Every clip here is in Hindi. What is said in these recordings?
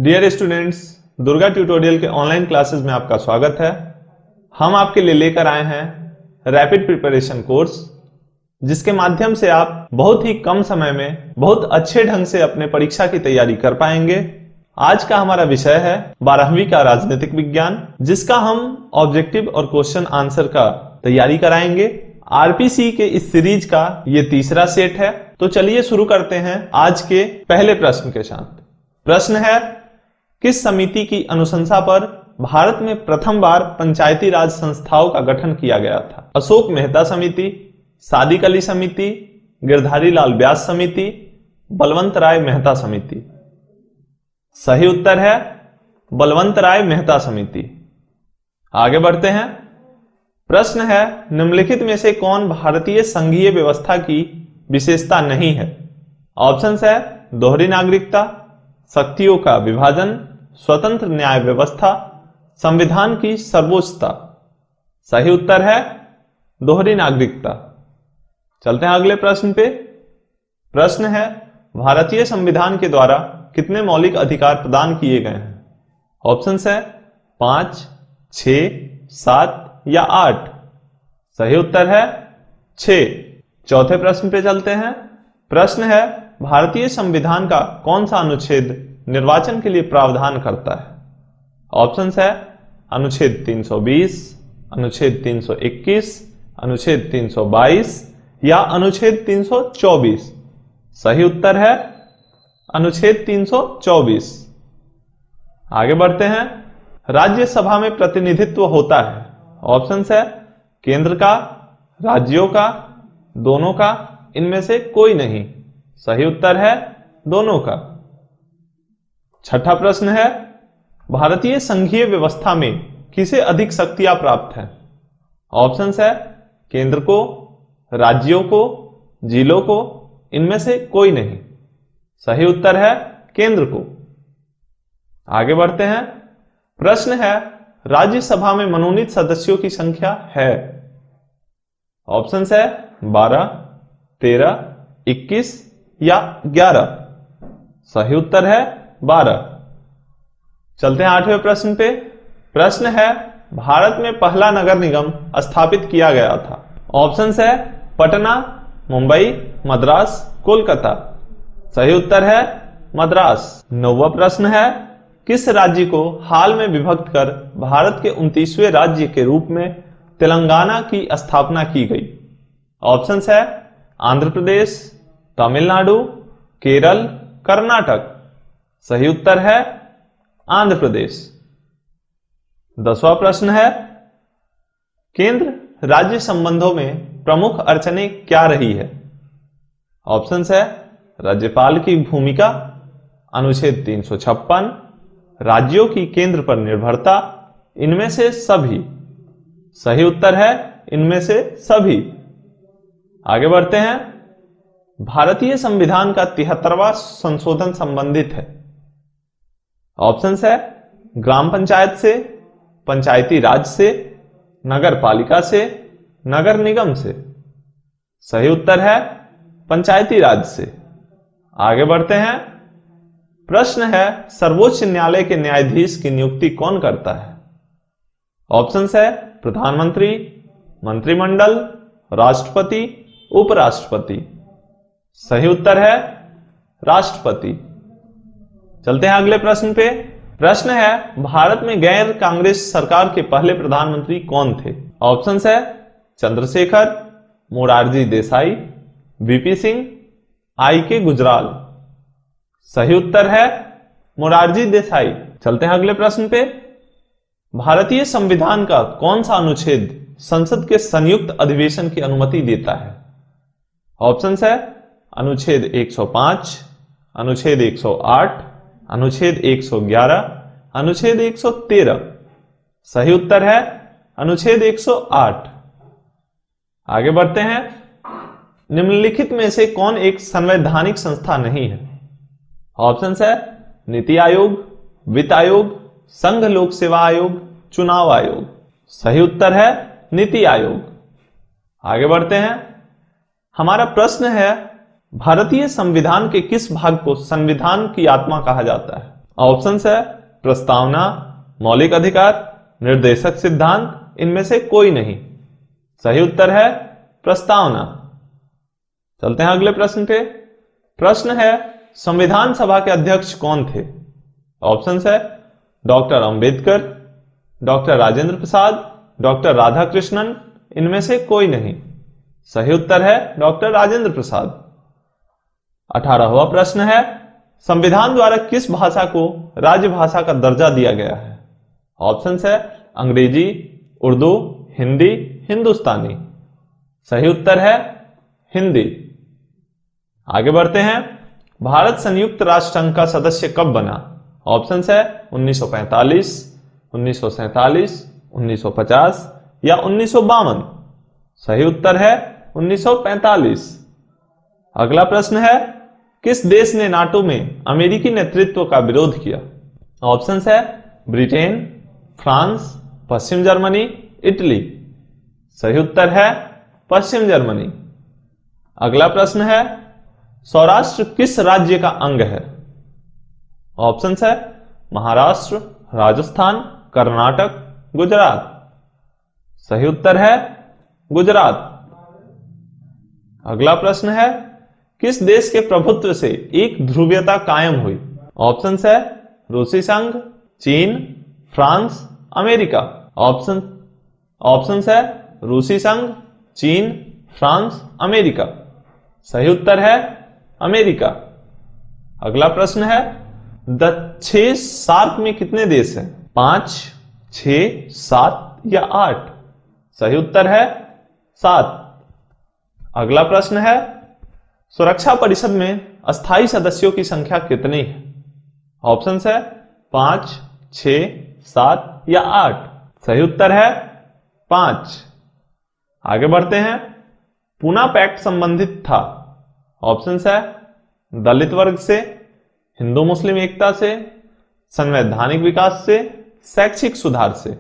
डियर स्टूडेंट्स, दुर्गा ट्यूटोरियल के ऑनलाइन क्लासेस में आपका स्वागत है। हम आपके लिए लेकर आए हैं रैपिड प्रिपरेशन कोर्स, जिसके माध्यम से आप बहुत ही कम समय में बहुत अच्छे ढंग से अपने परीक्षा की तैयारी कर पाएंगे। आज का हमारा विषय है 12वीं का राजनीतिक विज्ञान, जिसका हम ऑब्जेक्टिव और क्वेश्चन आंसर का तैयारी कराएंगे। आरपीसी के इस सीरीज का ये तीसरा सेट है। तो चलिए शुरू करते हैं आज के पहले प्रश्न के साथ। प्रश्न है, किस समिति की अनुशंसा पर भारत में प्रथम बार पंचायती राज संस्थाओं का गठन किया गया था? अशोक मेहता समिति, सादिक अली समिति, गिरधारी लाल व्यास समिति, बलवंत राय मेहता समिति। सही उत्तर है बलवंत राय मेहता समिति। आगे बढ़ते हैं। प्रश्न है, निम्नलिखित में से कौन भारतीय संघीय व्यवस्था की विशेषता नहीं है? ऑप्शंस है दोहरी नागरिकता, शक्तियों का विभाजन, स्वतंत्र न्याय व्यवस्था, संविधान की सर्वोच्चता। सही उत्तर है दोहरी नागरिकता। चलते हैं अगले प्रश्न पे। प्रश्न है, भारतीय संविधान के द्वारा कितने मौलिक अधिकार प्रदान किए गए हैं? ऑप्शंस है 5, 6, 7 या 8। सही उत्तर है 6। चौथे प्रश्न पे चलते हैं। प्रश्न है, भारतीय संविधान का कौन सा अनुच्छेद निर्वाचन के लिए प्रावधान करता है? ऑप्शंस है अनुच्छेद 320, अनुच्छेद 321, अनुच्छेद 322 या अनुच्छेद 324। सही उत्तर है अनुच्छेद 324। आगे बढ़ते हैं। राज्यसभा में प्रतिनिधित्व होता है? ऑप्शंस है केंद्र का, राज्यों का, दोनों का, इनमें से कोई नहीं। सही उत्तर है दोनों का। छठा प्रश्न है, भारतीय संघीय व्यवस्था में किसे अधिक शक्तियां प्राप्त हैं? ऑप्शंस है केंद्र को, राज्यों को, जिलों को, इनमें से कोई नहीं। सही उत्तर है केंद्र को। आगे बढ़ते हैं। प्रश्न है, राज्यसभा में मनोनीत सदस्यों की संख्या है? ऑप्शंस है 12, 13, 21 या 11। सही उत्तर है 12। चलते हैं 8वें प्रश्न पे। प्रश्न है, भारत में पहला नगर निगम स्थापित किया गया था? ऑप्शंस है पटना, मुंबई, मद्रास, कोलकाता। सही उत्तर है मद्रास। 9वां प्रश्न है, किस राज्य को हाल में विभक्त कर भारत के 29वें राज्य के रूप में तेलंगाना की स्थापना की गई? ऑप्शंस है आंध्र प्रदेश, तमिलनाडु, केरल, कर्नाटक। सही उत्तर है आंध्र प्रदेश। 10वां प्रश्न है, केंद्र राज्य संबंधों में प्रमुख अड़चनें क्या रही है? ऑप्शंस है राज्यपाल की भूमिका, अनुच्छेद 356, राज्यों की केंद्र पर निर्भरता, इनमें से सभी। सही उत्तर है इनमें से सभी। आगे बढ़ते हैं। भारतीय संविधान का 73वां संशोधन संबंधित है? ऑप्शंस है ग्राम पंचायत से, पंचायती राज से, नगर पालिका से, नगर निगम से। सही उत्तर है पंचायती राज से। आगे बढ़ते हैं। प्रश्न है, सर्वोच्च न्यायालय के न्यायाधीश की नियुक्ति कौन करता है? ऑप्शंस है प्रधानमंत्री, मंत्रिमंडल, राष्ट्रपति, उपराष्ट्रपति। सही उत्तर है राष्ट्रपति। चलते हैं अगले प्रश्न पे। प्रश्न है, भारत में गैर कांग्रेस सरकार के पहले प्रधानमंत्री कौन थे? ऑप्शंस है चंद्रशेखर, मोरारजी देसाई, वीपी सिंह, आई.के. गुजराल। सही उत्तर है मोरारजी देसाई। चलते हैं अगले प्रश्न पे। भारतीय संविधान का कौन सा अनुच्छेद संसद के संयुक्त अधिवेशन की अनुमति देता है? ऑप्शंस है अनुच्छेद 105, अनुच्छेद 108, अनुच्छेद 111, अनुच्छेद 113। सही उत्तर है अनुच्छेद 108। आगे बढ़ते हैं। निम्नलिखित में से कौन एक संवैधानिक संस्था नहीं है? ऑप्शंस है नीति आयोग, वित्त आयोग, संघ लोक सेवा आयोग, चुनाव आयोग। सही उत्तर है नीति आयोग। आगे बढ़ते हैं। हमारा प्रश्न है, भारतीय संविधान के किस भाग को संविधान की आत्मा कहा जाता है? ऑप्शन है प्रस्तावना, मौलिक अधिकार, निर्देशक सिद्धांत, इनमें से कोई नहीं। सही उत्तर है प्रस्तावना। चलते हैं अगले प्रश्न पे। प्रश्न है संविधान सभा के अध्यक्ष कौन थे? ऑप्शन है doctor Ambedkar, doctor Rajendra Prasad, doctor Radhakrishnan, इनमें से कोई नहीं। सही उत्तर है डॉक्टर राजेंद्र प्रसाद। 18वां प्रश्न है संविधान द्वारा किस भाषा को राजभाषा का दर्जा दिया गया है? ऑप्शन है अंग्रेजी, उर्दू, हिंदी, हिंदुस्तानी। सही उत्तर है हिंदी। आगे बढ़ते हैं। भारत संयुक्त राष्ट्र संघ का सदस्य कब बना? ऑप्शन है 1945, 1947, 1950 या 1952। सही उत्तर है 1945। अगला प्रश्न है किस देश ने नाटो में अमेरिकी नेतृत्व का विरोध किया? ऑप्शन है ब्रिटेन, फ्रांस, पश्चिम जर्मनी, इटली। सही उत्तर है पश्चिम जर्मनी। अगला प्रश्न है सौराष्ट्र किस राज्य का अंग है? ऑप्शन है महाराष्ट्र, राजस्थान, कर्नाटक, गुजरात। सही उत्तर है गुजरात। अगला प्रश्न है किस देश के प्रभुत्व से एक ध्रुवीयता कायम हुई? ऑप्शन है रूसी संघ, चीन, फ्रांस, अमेरिका। ऑप्शन है रूसी संघ, चीन, फ्रांस, अमेरिका। सही उत्तर है अमेरिका। अगला प्रश्न है 6 सार्क में कितने देश हैं? 5, 6, 7 या 8? सही उत्तर है 7। अगला प्रश्न है सुरक्षा परिषद में अस्थायी सदस्यों की संख्या कितनी है? ऑप्शन है 5, 6, 7 या 8। सही उत्तर है 5। आगे बढ़ते हैं। पूना पैक्ट संबंधित था? ऑप्शन है दलित वर्ग से, हिंदू मुस्लिम एकता से, संवैधानिक विकास से, शैक्षिक सुधार से।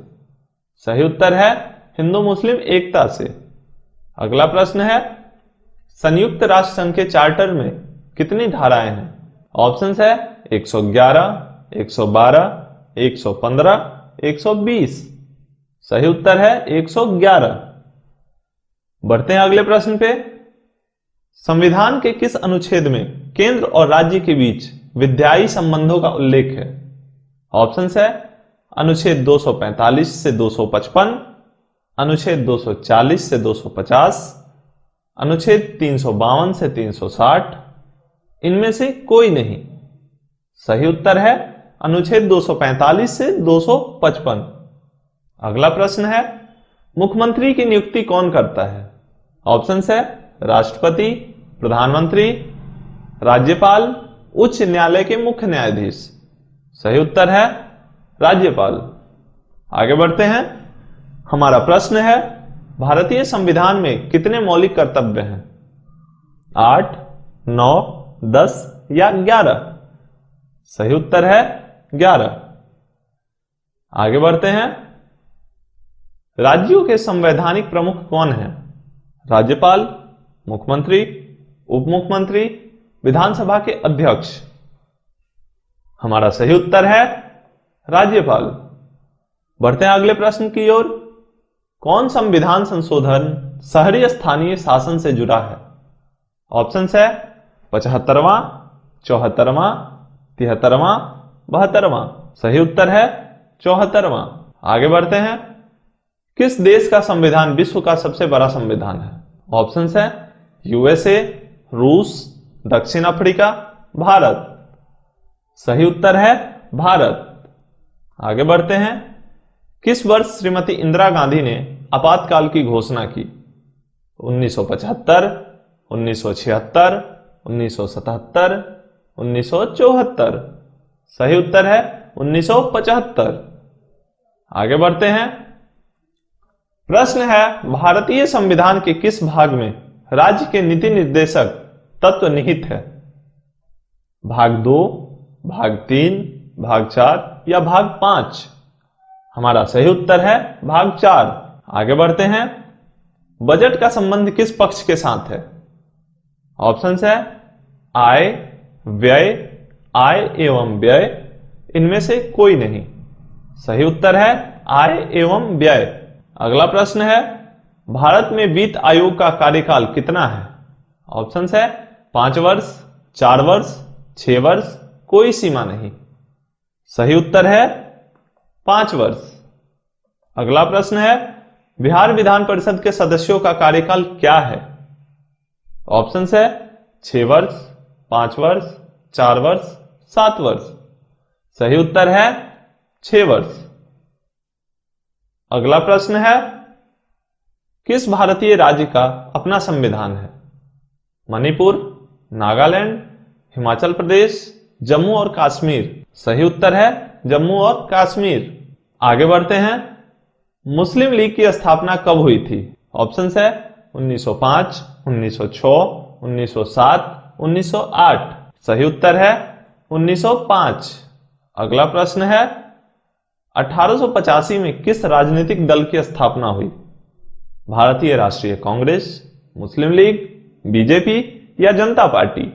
सही उत्तर है हिंदू मुस्लिम एकता से। अगला प्रश्न है संयुक्त राष्ट्र संघ के चार्टर में कितनी धाराएं हैं? ऑप्शन है 111, 112, 115, 120। सही उत्तर है 111। बढ़ते हैं अगले प्रश्न पे। संविधान के किस अनुच्छेद में केंद्र और राज्य के बीच विधायी संबंधों का उल्लेख है? ऑप्शन है अनुच्छेद 245 से 255, अनुच्छेद 240 से 250, अनुच्छेद 352 से 360, इनमें से कोई नहीं। सही उत्तर है अनुच्छेद 245 से 255। अगला प्रश्न है मुख्यमंत्री की नियुक्ति कौन करता है? ऑप्शन है राष्ट्रपति, प्रधानमंत्री, राज्यपाल, उच्च न्यायालय के मुख्य न्यायाधीश। सही उत्तर है राज्यपाल। आगे बढ़ते हैं। हमारा प्रश्न है भारतीय संविधान में कितने मौलिक कर्तव्य हैं? 8, 9, 10 या 11? सही उत्तर है 11। आगे बढ़ते हैं। राज्यों के संवैधानिक प्रमुख कौन हैं? राज्यपाल, मुख्यमंत्री, उप मुख्यमंत्री, विधानसभा के अध्यक्ष। हमारा सही उत्तर है राज्यपाल। बढ़ते हैं अगले प्रश्न की ओर। कौन संविधान संशोधन शहरी स्थानीय शासन से जुड़ा है? ऑप्शन है 75वां, 74वां, 73वां, 72वां। सही उत्तर है 74वां। आगे बढ़ते हैं। किस देश का संविधान विश्व का सबसे बड़ा संविधान है? ऑप्शन है यूएसए, रूस, दक्षिण अफ्रीका, भारत। सही उत्तर है भारत। आगे बढ़ते हैं। किस वर्ष श्रीमती इंदिरा गांधी ने आपातकाल की घोषणा की? 1975, 1976, 1977, 1974। सही उत्तर है 1975। आगे बढ़ते हैं। प्रश्न है भारतीय संविधान के किस भाग में राज्य के नीति निर्देशक तत्व निहित है? भाग 2, भाग 3, भाग 4 या भाग 5? हमारा सही उत्तर है भाग 4। आगे बढ़ते हैं। बजट का संबंध किस पक्ष के साथ है? ऑप्शन है आय, व्यय, आय एवं व्यय, इनमें से कोई नहीं। सही उत्तर है आय एवं व्यय। अगला प्रश्न है, भारत में वित्त आयोग का कार्यकाल कितना है? ऑप्शंस है 5 वर्ष, 4 वर्ष, 6 वर्ष, कोई सीमा नहीं। सही उत्तर है 5 वर्ष। अगला प्रश्न है, बिहार विधान परिषद के सदस्यों का कार्यकाल क्या है? ऑप्शंस है 6 वर्ष, 5 वर्ष, 4 वर्ष, 7 वर्ष। सही उत्तर है 6 वर्ष। अगला प्रश्न है, किस भारतीय राज्य का अपना संविधान है? मणिपुर, नागालैंड, हिमाचल प्रदेश, जम्मू और कश्मीर। सही उत्तर है जम्मू और कश्मीर। आगे बढ़ते हैं, मुस्लिम लीग की स्थापना कब हुई थी? ऑप्शंस है 1905, 1906, 1907, 1908। सही उत्तर है 1905। अगला प्रश्न है, 1885 में किस राजनीतिक दल की स्थापना हुई? भारतीय राष्ट्रीय कांग्रेस, मुस्लिम लीग, बीजेपी या जनता पार्टी?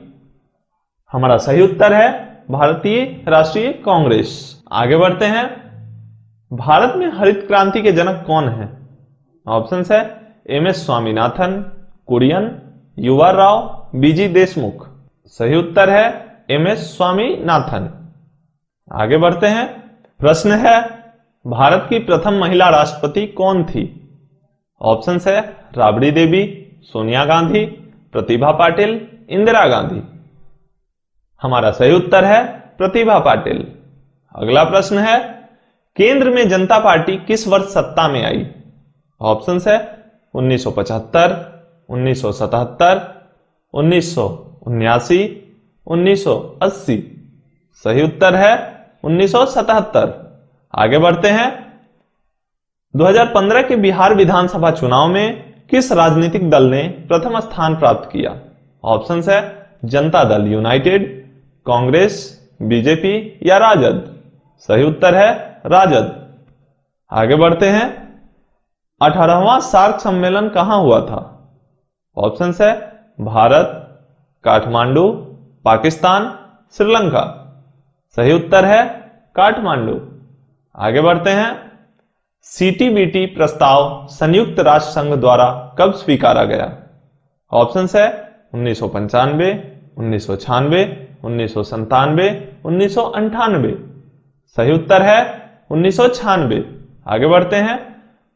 हमारा सही उत्तर है भारतीय राष्ट्रीय कांग्रेस। आगे बढ़ते हैं, भारत में हरित क्रांति के जनक कौन हैं? ऑप्शंस है एमएस स्वामीनाथन, कुरियन, युवा राव, बीजी देशमुख। सही उत्तर है एमएस स्वामीनाथन। आगे बढ़ते हैं, प्रश्न है, भारत की प्रथम महिला राष्ट्रपति कौन थी? ऑप्शंस है राबड़ी देवी, सोनिया गांधी, प्रतिभा पाटिल, इंदिरा गांधी। हमारा सही उत्तर है प्रतिभा पाटिल। अगला प्रश्न है, केंद्र में जनता पार्टी किस वर्ष सत्ता में आई? ऑप्शंस है 1975, 1977, 1979, 1980। सही उत्तर है 1977। आगे बढ़ते हैं, 2015 के बिहार विधानसभा चुनाव में किस राजनीतिक दल ने प्रथम स्थान प्राप्त किया? ऑप्शंस है जनता दल यूनाइटेड, कांग्रेस, बीजेपी या राजद। सही उत्तर है राजद। आगे बढ़ते हैं, 18वां सार्क सम्मेलन कहां हुआ था? ऑप्शंस है भारत, काठमांडू, पाकिस्तान, श्रीलंका। सही उत्तर है काठमांडू। आगे बढ़ते हैं, सीटीबीटी प्रस्ताव संयुक्त राष्ट्र संघ द्वारा कब स्वीकारा गया? ऑप्शंस है 1995, 1996, 1997, 1998। सही उत्तर है 1996। आगे बढ़ते हैं,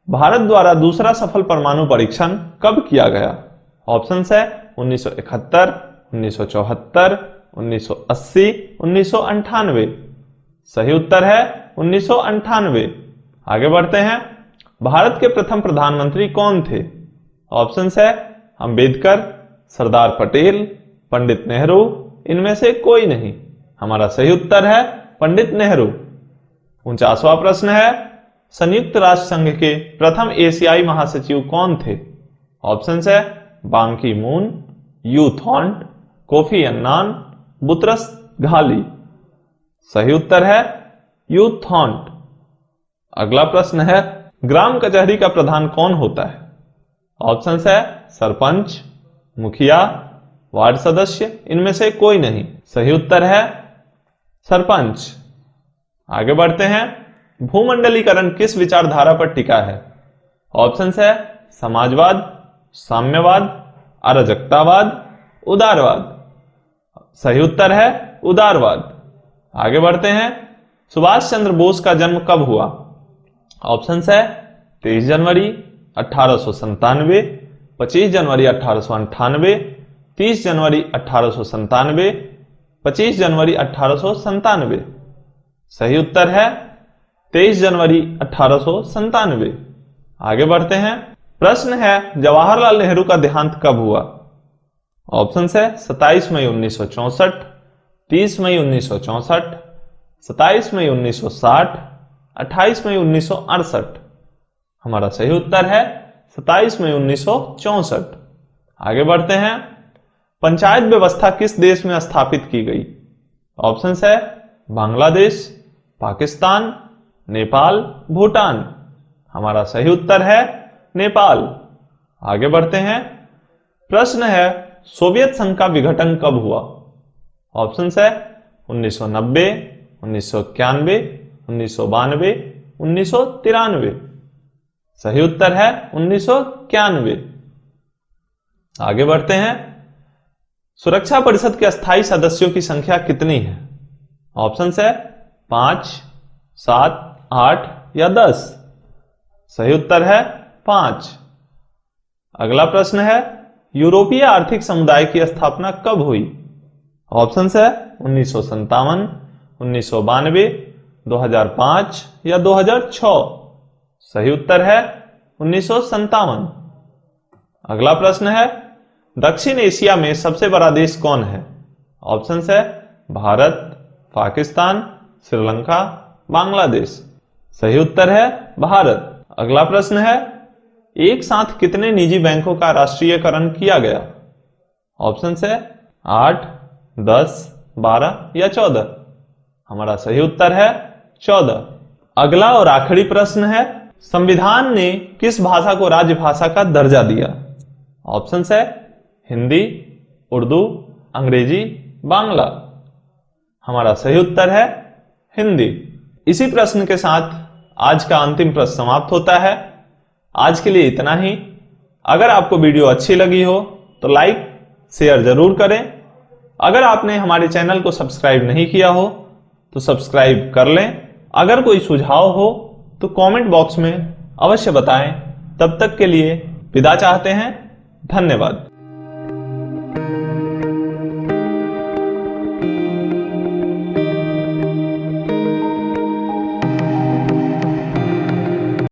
भारत द्वारा दूसरा सफल परमाणु परीक्षण कब किया गया? ऑप्शंस है 1971, 1974, 1980, 1998। सही उत्तर है 1998। आगे बढ़ते हैं, भारत के प्रथम प्रधानमंत्री कौन थे? ऑप्शंस है अंबेडकर, सरदार पटेल, पंडित नेहरू, इनमें से कोई नहीं। हमारा सही उत्तर है पंडित नेहरू। 49वां प्रश्न है, संयुक्त राष्ट्र संघ के प्रथम एशियाई महासचिव कौन थे? ऑप्शंस है Ban Ki Moon, U Thant, Kofi Annan, Boutros Ghali. सही उत्तर है यू थॉन्ट। अगला प्रश्न है, ग्राम कचहरी का प्रधान कौन होता है? ऑप्शंस है सरपंच, मुखिया, वार्ड सदस्य, इनमें से कोई नहीं। सही उत्तर है सरपंच। आगे बढ़ते हैं, भूमंडलीकरण किस विचारधारा पर टिका है? ऑप्शंस है समाजवाद, साम्यवाद, अराजकतावाद, उदारवाद। सही उत्तर है उदारवाद। आगे बढ़ते हैं, सुभाष चंद्र बोस का जन्म कब हुआ? ऑप्शंस है 23 जनवरी 1897, 25 जनवरी 1898, 30 जनवरी 1897, 25 जनवरी 1897। सही उत्तर है 23 जनवरी 1897। आगे बढ़ते हैं, प्रश्न है, जवाहरलाल नेहरू का देहांत कब हुआ? ऑप्शंस है 27 मई 1964, 30 मई 1964, 27 मई 1960, 28 मई 1968। हमारा सही उत्तर है 27 मई 1964। आगे बढ़ते हैं, पंचायत व्यवस्था किस देश में स्थापित की गई? ऑप्शंस है बांग्लादेश, पाकिस्तान, नेपाल, भूटान। हमारा सही उत्तर है नेपाल। आगे बढ़ते हैं, प्रश्न है, सोवियत संघ का विघटन कब हुआ? ऑप्शंस है 1990, 1991, 1992, 1993। सही उत्तर है 1991। आगे बढ़ते हैं। सुरक्षा परिषद के अस्थायी सदस्यों की संख्या कितनी है? ऑप्शन है 5, 7, 8 या 10। सही उत्तर है 5। अगला प्रश्न है, यूरोपीय आर्थिक समुदाय की स्थापना कब हुई? ऑप्शन है 1957, 1992, 2005 या 2006। सही उत्तर है 1957। अगला प्रश्न है, दक्षिण एशिया में सबसे बड़ा देश कौन है? ऑप्शन है भारत, पाकिस्तान, श्रीलंका, बांग्लादेश। सही उत्तर है भारत। अगला प्रश्न है, एक साथ कितने निजी बैंकों का राष्ट्रीयकरण किया गया? ऑप्शन है 8, 10, 12 या 14। हमारा सही उत्तर है 14। अगला और आखिरी प्रश्न है, संविधान ने किस भाषा को राजभाषा का दर्जा दिया? ऑप्शन है हिंदी, उर्दू, अंग्रेजी, बांग्ला। हमारा सही उत्तर है हिंदी। इसी प्रश्न के साथ आज का अंतिम प्रश्न समाप्त होता है। आज के लिए इतना ही। अगर आपको वीडियो अच्छी लगी हो तो लाइक शेयर जरूर करें। अगर आपने हमारे चैनल को सब्सक्राइब नहीं किया हो तो सब्सक्राइब कर लें। अगर कोई सुझाव हो तो कमेंट बॉक्स में अवश्य बताएं। तब तक के लिए विदा चाहते हैं। धन्यवाद।